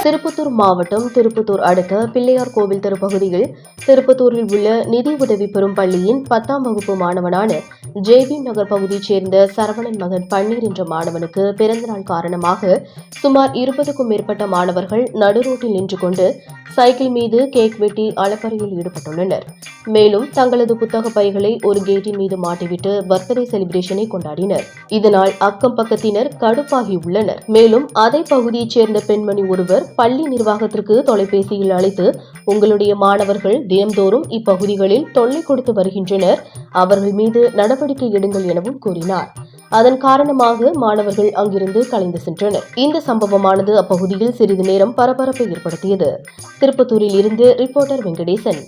திருப்பத்தூர் மாவட்டம் திருப்பத்தூர் அடுத்த பிள்ளையார் கோவில் தெருப்பகுதியில் திருப்பத்தூரில் உள்ள நிதி உதவி பெறும் பள்ளியின் 10ஆம் வகுப்பு மாணவனான ஜேபி நகர் பகுதியைச் சேர்ந்த சரவணன் மகன் பன்னீர் என்ற மாணவனுக்கு பிறந்தநாள் காரணமாக சுமார் 20க்கும் மேற்பட்ட மாணவர்கள் நடுரோட்டில் நின்று கொண்டு சைக்கிள் மீது கேக் வெட்டி அளப்பறையில் ஈடுபட்டுள்ளனர். மேலும் தங்களது புத்தக பைகளை ஒரு கேட்டின் மீது மாட்டிவிட்டு பர்த்டே செலிப்ரேஷனை கொண்டாடினர். இதனால் அக்கம் பக்கத்தினர் கடுப்பாகியுள்ளனர். மேலும் அதே பகுதியைச் சேர்ந்த பெண்மணி ஒருவர் பள்ளி நிர்வாகத்திற்கு தொலைபேசியில் அழைத்து, உங்களுடைய மாணவர்கள் தினந்தோறும் இப்பகுதிகளில் தொல்லை கொடுத்து வருகின்றனர், அவர்கள் மீது நடவடிக்கை எடுங்கள் எனவும் கூறினார். அதன் காரணமாக மாணவர்கள் அங்கிருந்து கலைந்து சென்றனர். இந்த சம்பவமானது அப்பகுதியில் சிறிது நேரம் பரபரப்பை ஏற்படுத்தியது. திருப்பத்தூரில் இருந்து ரிப்போர்ட்டர் வெங்கடேசன்.